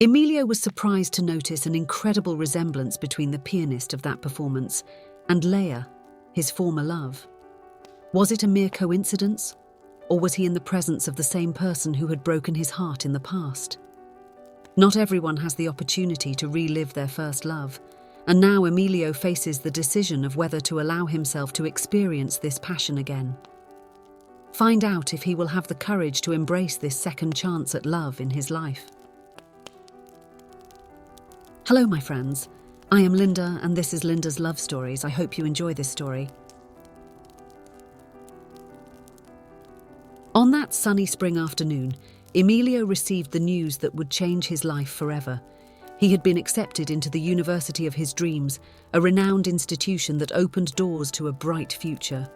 Emilio was surprised to notice an incredible resemblance between the pianist of that performance and Leia, his former love. Was it a mere coincidence, or was he in the presence of the same person who had broken his heart in the past? Not everyone has the opportunity to relive their first love, and now Emilio faces the decision of whether to allow himself to experience this passion again. Find out if he will have the courage to embrace this second chance at love in his life. Hello, my friends. I am Linda, and this is Linda's Love Stories. I hope you enjoy this story. On that sunny spring afternoon, Emilio received the news that would change his life forever. He had been accepted into the university of his dreams, a renowned institution that opened doors to a bright future.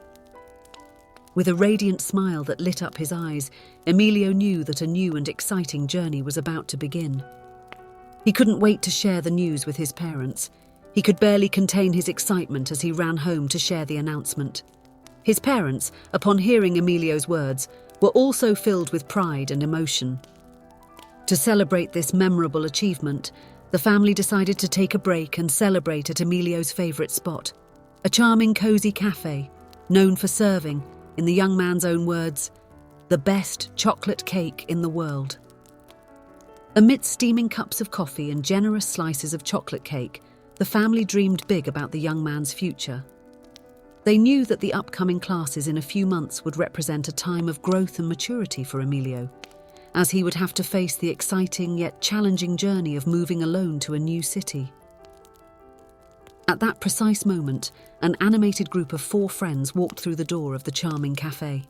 With a radiant smile that lit up his eyes, Emilio knew that a new and exciting journey was about to begin. He couldn't wait to share the news with his parents. He could barely contain his excitement as he ran home to share the announcement. His parents, upon hearing Emilio's words, were also filled with pride and emotion. To celebrate this memorable achievement, the family decided to take a break and celebrate at Emilio's favourite spot, a charming, cosy cafe, known for serving, in the young man's own words, the best chocolate cake in the world. Amidst steaming cups of coffee and generous slices of chocolate cake, the family dreamed big about the young man's future. They knew that the upcoming classes in a few months would represent a time of growth and maturity for Emilio, as he would have to face the exciting yet challenging journey of moving alone to a new city. At that precise moment, an animated group of 4 friends walked through the door of the charming cafe.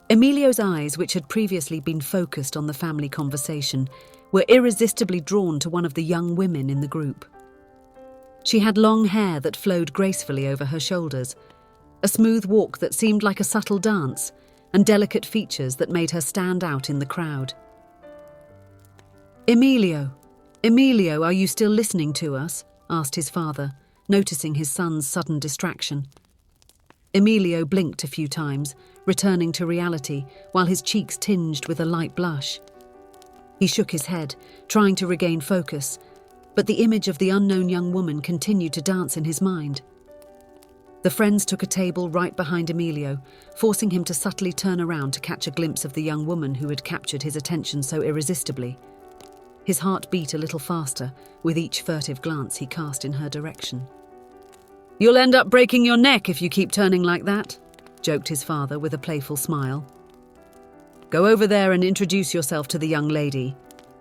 Emilio's eyes, which had previously been focused on the family conversation, were irresistibly drawn to one of the young women in the group. She had long hair that flowed gracefully over her shoulders, a smooth walk that seemed like a subtle dance, and delicate features that made her stand out in the crowd. Emilio, are you still listening to us?" asked his father, noticing his son's sudden distraction. Emilio blinked a few times, returning to reality, while his cheeks tinged with a light blush. He shook his head, trying to regain focus, but the image of the unknown young woman continued to dance in his mind. The friends took a table right behind Emilio, forcing him to subtly turn around to catch a glimpse of the young woman who had captured his attention so irresistibly. His heart beat a little faster with each furtive glance he cast in her direction. "You'll end up breaking your neck if you keep turning like that," joked his father with a playful smile. "Go over there and introduce yourself to the young lady,"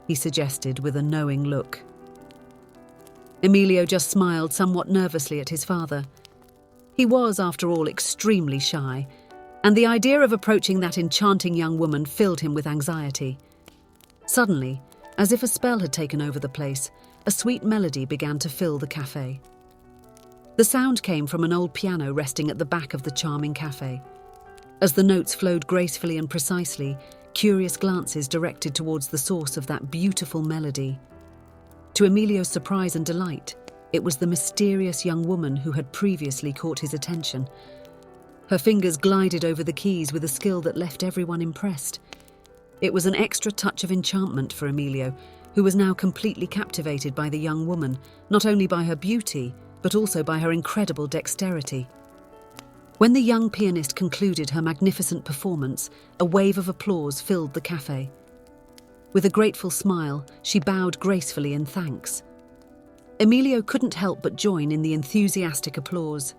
he suggested with a knowing look. Emilio just smiled somewhat nervously at his father. He was, after all, extremely shy, and the idea of approaching that enchanting young woman filled him with anxiety. Suddenly, as if a spell had taken over the place, a sweet melody began to fill the cafe. The sound came from an old piano resting at the back of the charming cafe. As the notes flowed gracefully and precisely, curious glances directed towards the source of that beautiful melody. To Emilio's surprise and delight, it was the mysterious young woman who had previously caught his attention. Her fingers glided over the keys with a skill that left everyone impressed. It was an extra touch of enchantment for Emilio, who was now completely captivated by the young woman, not only by her beauty, but also by her incredible dexterity. When the young pianist concluded her magnificent performance, a wave of applause filled the cafe. With a grateful smile, she bowed gracefully in thanks. Emilio couldn't help but join in the enthusiastic applause.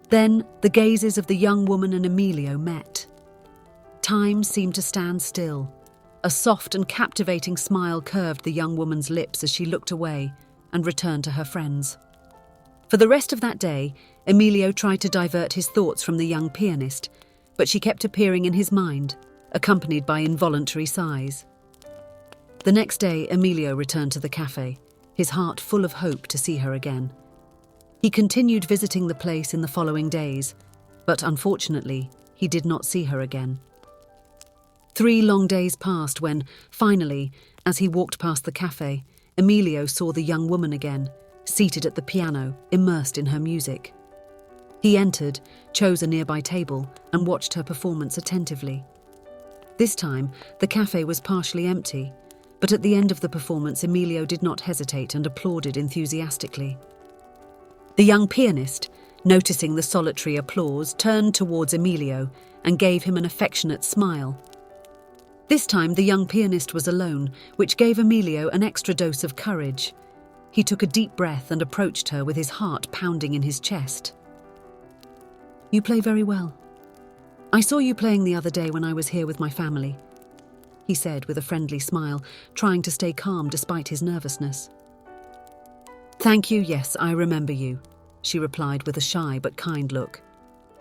Then, the gazes of the young woman and Emilio met. Time seemed to stand still. A soft and captivating smile curved the young woman's lips as she looked away and returned to her friends. For the rest of that day, Emilio tried to divert his thoughts from the young pianist, but she kept appearing in his mind, accompanied by involuntary sighs. The next day, Emilio returned to the cafe, his heart full of hope to see her again. He continued visiting the place in the following days, but unfortunately, he did not see her again. 3 long days passed when, finally, as he walked past the cafe, Emilio saw the young woman again, seated at the piano, immersed in her music. He entered, chose a nearby table, and watched her performance attentively. This time, the cafe was partially empty, But at the end of the performance, Emilio did not hesitate and applauded enthusiastically. The young pianist, noticing the solitary applause, turned towards Emilio and gave him an affectionate smile. This time the young pianist was alone, which gave Emilio an extra dose of courage. He took a deep breath and approached her with his heart pounding in his chest. "You play very well. I saw you playing the other day when I was here with my family," he said with a friendly smile, trying to stay calm despite his nervousness. "Thank you, yes, I remember you," she replied with a shy but kind look.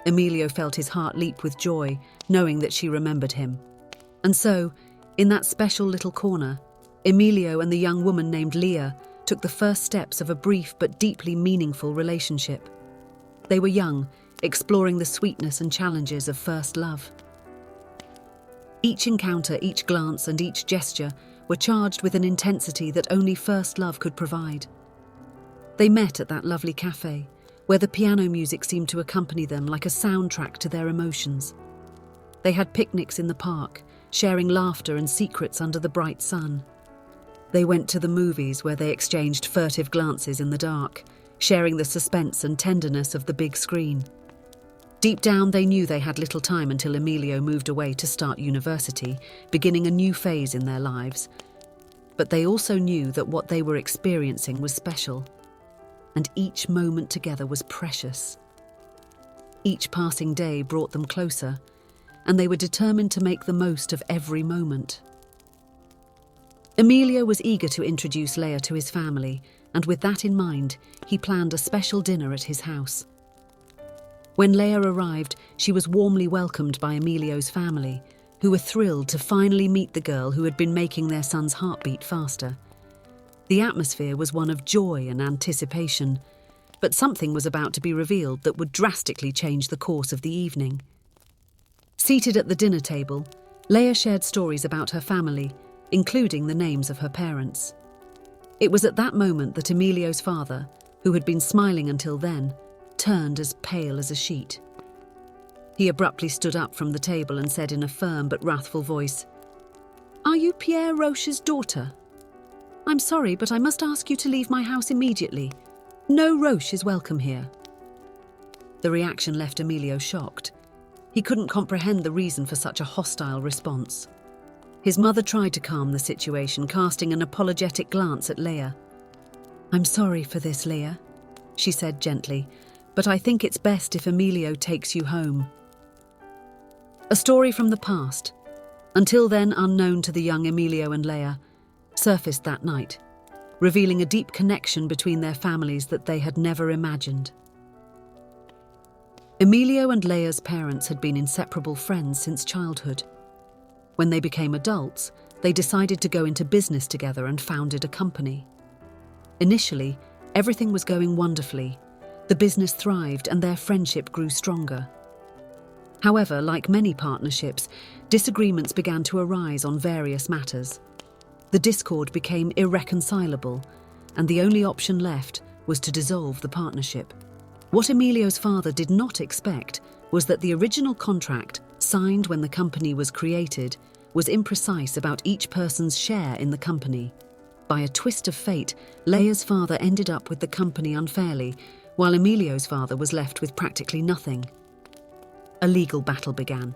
Emilio felt his heart leap with joy, knowing that she remembered him. And so, in that special little corner, Emilio and the young woman named Leah took the first steps of a brief but deeply meaningful relationship. They were young, exploring the sweetness and challenges of first love. Each encounter, each glance, and each gesture were charged with an intensity that only first love could provide. They met at that lovely cafe, where the piano music seemed to accompany them like a soundtrack to their emotions. They had picnics in the park, sharing laughter and secrets under the bright sun. They went to the movies where they exchanged furtive glances in the dark, sharing the suspense and tenderness of the big screen. Deep down, they knew they had little time until Emilio moved away to start university, beginning a new phase in their lives. But they also knew that what they were experiencing was special, and each moment together was precious. Each passing day brought them closer, and they were determined to make the most of every moment. Emilio was eager to introduce Leah to his family, and with that in mind, he planned a special dinner at his house. When Leah arrived, she was warmly welcomed by Emilio's family, who were thrilled to finally meet the girl who had been making their son's heartbeat faster. The atmosphere was one of joy and anticipation, but something was about to be revealed that would drastically change the course of the evening. Seated at the dinner table, Leah shared stories about her family, including the names of her parents. It was at that moment that Emilio's father, who had been smiling until then, turned as pale as a sheet. He abruptly stood up from the table and said in a firm but wrathful voice, "Are you Pierre Roche's daughter? I'm sorry, but I must ask you to leave my house immediately. No Roche is welcome here." The reaction left Emilio shocked. He couldn't comprehend the reason for such a hostile response. His mother tried to calm the situation, casting an apologetic glance at Leah. "I'm sorry for this, Leah," she said gently, "but I think it's best if Emilio takes you home." A story from the past, until then unknown to the young Emilio and Leah, surfaced that night, revealing a deep connection between their families that they had never imagined. Emilio and Leah's parents had been inseparable friends since childhood. When they became adults, they decided to go into business together and founded a company. Initially, everything was going wonderfully. The business thrived and their friendship grew stronger. However, like many partnerships, disagreements began to arise on various matters. The discord became irreconcilable, and the only option left was to dissolve the partnership. What Emilio's father did not expect was that the original contract, signed when the company was created, was imprecise about each person's share in the company. By a twist of fate, Leah's father ended up with the company unfairly, while Emilio's father was left with practically nothing. A legal battle began,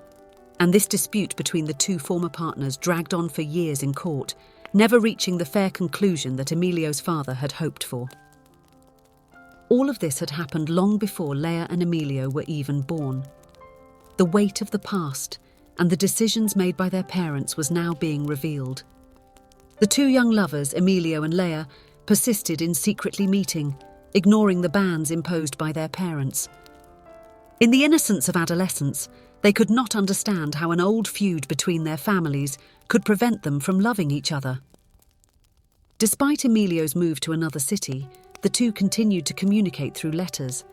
and this dispute between the two former partners dragged on for years in court, never reaching the fair conclusion that Emilio's father had hoped for. All of this had happened long before Leah and Emilio were even born. The weight of the past and the decisions made by their parents was now being revealed. The two young lovers, Emilio and Leah, persisted in secretly meeting, ignoring the bans imposed by their parents. In the innocence of adolescence, they could not understand how an old feud between their families could prevent them from loving each other. Despite Emilio's move to another city, the two continued to communicate through letters.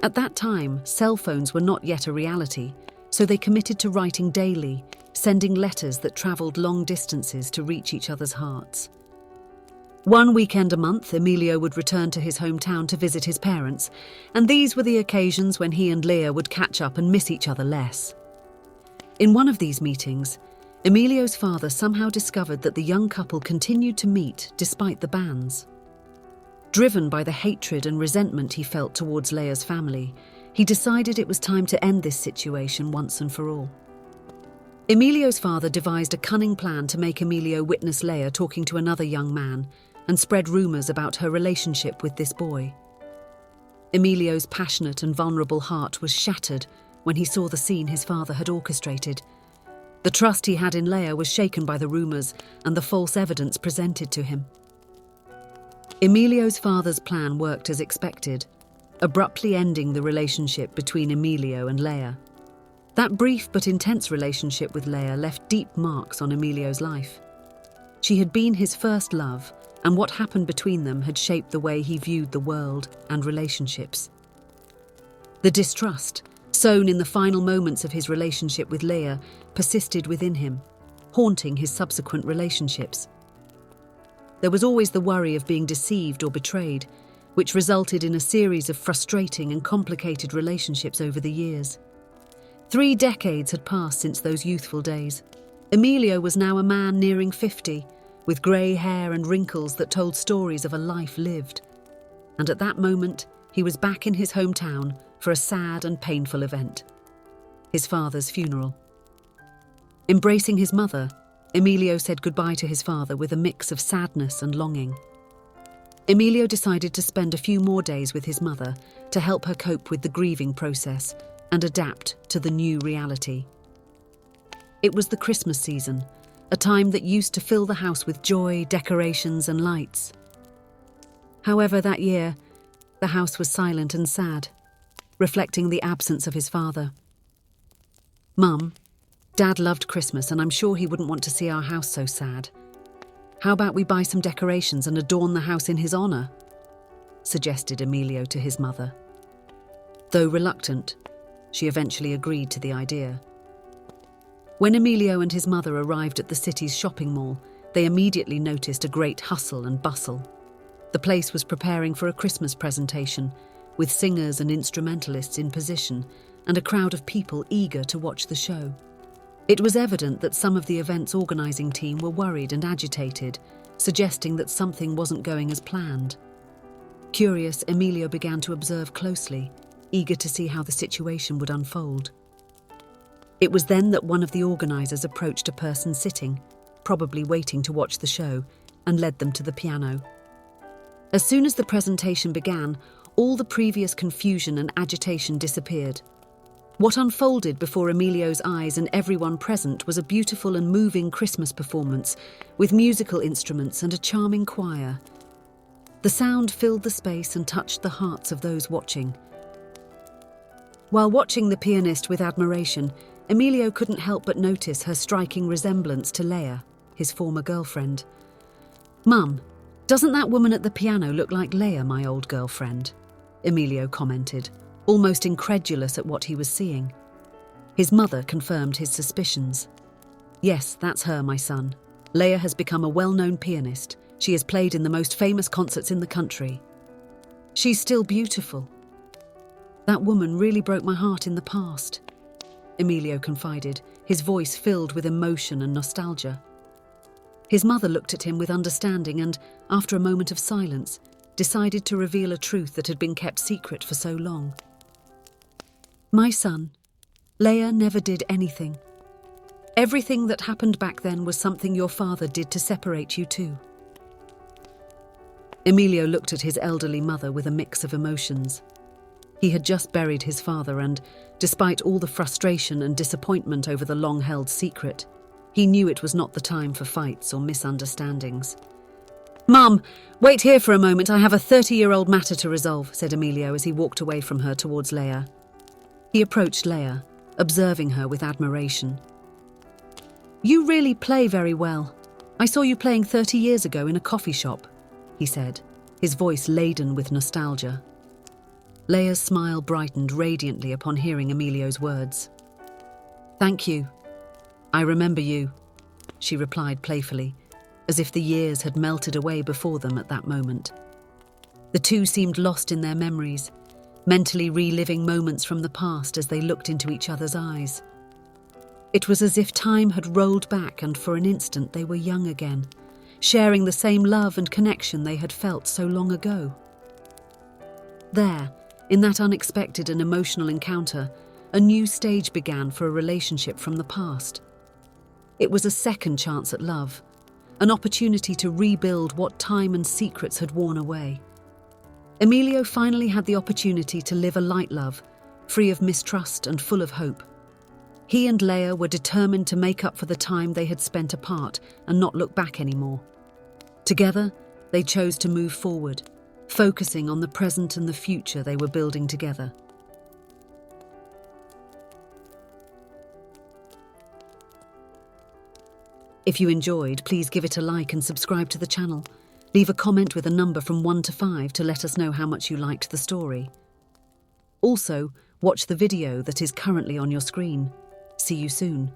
At that time, cell phones were not yet a reality, so they committed to writing daily, sending letters that travelled long distances to reach each other's hearts. One weekend a month, Emilio would return to his hometown to visit his parents, and these were the occasions when he and Leah would catch up and miss each other less. In one of these meetings, Emilio's father somehow discovered that the young couple continued to meet despite the bans. Driven by the hatred and resentment he felt towards Leah's family, he decided it was time to end this situation once and for all. Emilio's father devised a cunning plan to make Emilio witness Leah talking to another young man and spread rumors about her relationship with this boy. Emilio's passionate and vulnerable heart was shattered when he saw the scene his father had orchestrated. The trust he had in Leah was shaken by the rumors and the false evidence presented to him. Emilio's father's plan worked as expected, abruptly ending the relationship between Emilio and Leah. That brief but intense relationship with Leah left deep marks on Emilio's life. She had been his first love, and what happened between them had shaped the way he viewed the world and relationships. The distrust, sown in the final moments of his relationship with Leah, persisted within him, haunting his subsequent relationships. There was always the worry of being deceived or betrayed, which resulted in a series of frustrating and complicated relationships over the years. 3 decades had passed since those youthful days. Emilio was now a man nearing 50, with grey hair and wrinkles that told stories of a life lived. And at that moment, he was back in his hometown for a sad and painful event: his father's funeral. Embracing his mother, Emilio said goodbye to his father with a mix of sadness and longing. Emilio decided to spend a few more days with his mother to help her cope with the grieving process and adapt to the new reality. It was the Christmas season, a time that used to fill the house with joy, decorations, and lights. However, that year, the house was silent and sad, reflecting the absence of his father. "Mum, Dad loved Christmas, and I'm sure he wouldn't want to see our house so sad. How about we buy some decorations and adorn the house in his honor?" suggested Emilio to his mother. Though reluctant, she eventually agreed to the idea. When Emilio and his mother arrived at the city's shopping mall, they immediately noticed a great hustle and bustle. The place was preparing for a Christmas presentation, with singers and instrumentalists in position, and a crowd of people eager to watch the show. It was evident that some of the event's organizing team were worried and agitated, suggesting that something wasn't going as planned. Curious, Emilio began to observe closely, eager to see how the situation would unfold. It was then that one of the organizers approached a person sitting, probably waiting to watch the show, and led them to the piano. As soon as the presentation began, all the previous confusion and agitation disappeared. What unfolded before Emilio's eyes and everyone present was a beautiful and moving Christmas performance, with musical instruments and a charming choir. The sound filled the space and touched the hearts of those watching. While watching the pianist with admiration, Emilio couldn't help but notice her striking resemblance to Leah, his former girlfriend. "Mum, doesn't that woman at the piano look like Leah, my old girlfriend?" Emilio commented, almost incredulous at what he was seeing. His mother confirmed his suspicions. "Yes, that's her, my son. Leah has become a well-known pianist. She has played in the most famous concerts in the country. She's still beautiful. That woman really broke my heart in the past," Emilio confided, his voice filled with emotion and nostalgia. His mother looked at him with understanding and, after a moment of silence, decided to reveal a truth that had been kept secret for so long. "My son, Leah never did anything. Everything that happened back then was something your father did to separate you two." Emilio looked at his elderly mother with a mix of emotions. He had just buried his father and, despite all the frustration and disappointment over the long-held secret, he knew it was not the time for fights or misunderstandings. "Mum, wait here for a moment. I have a 30-year-old matter to resolve," said Emilio as he walked away from her towards Leah. He approached Leah, observing her with admiration. "You really play very well. I saw you playing 30 years ago in a coffee shop," he said, his voice laden with nostalgia. Leah's smile brightened radiantly upon hearing Emilio's words. "Thank you. I remember you," she replied playfully, as if the years had melted away before them at that moment. The two seemed lost in their memories, mentally reliving moments from the past as they looked into each other's eyes. It was as if time had rolled back and for an instant they were young again, sharing the same love and connection they had felt so long ago. There, in that unexpected and emotional encounter, a new stage began for a relationship from the past. It was a second chance at love, an opportunity to rebuild what time and secrets had worn away. Emilio finally had the opportunity to live a light love, free of mistrust and full of hope. He and Leia were determined to make up for the time they had spent apart and not look back anymore. Together, they chose to move forward, focusing on the present and the future they were building together. If you enjoyed, please give it a like and subscribe to the channel. Leave a comment with a number from 1 to 5 to let us know how much you liked the story. Also, watch the video that is currently on your screen. See you soon.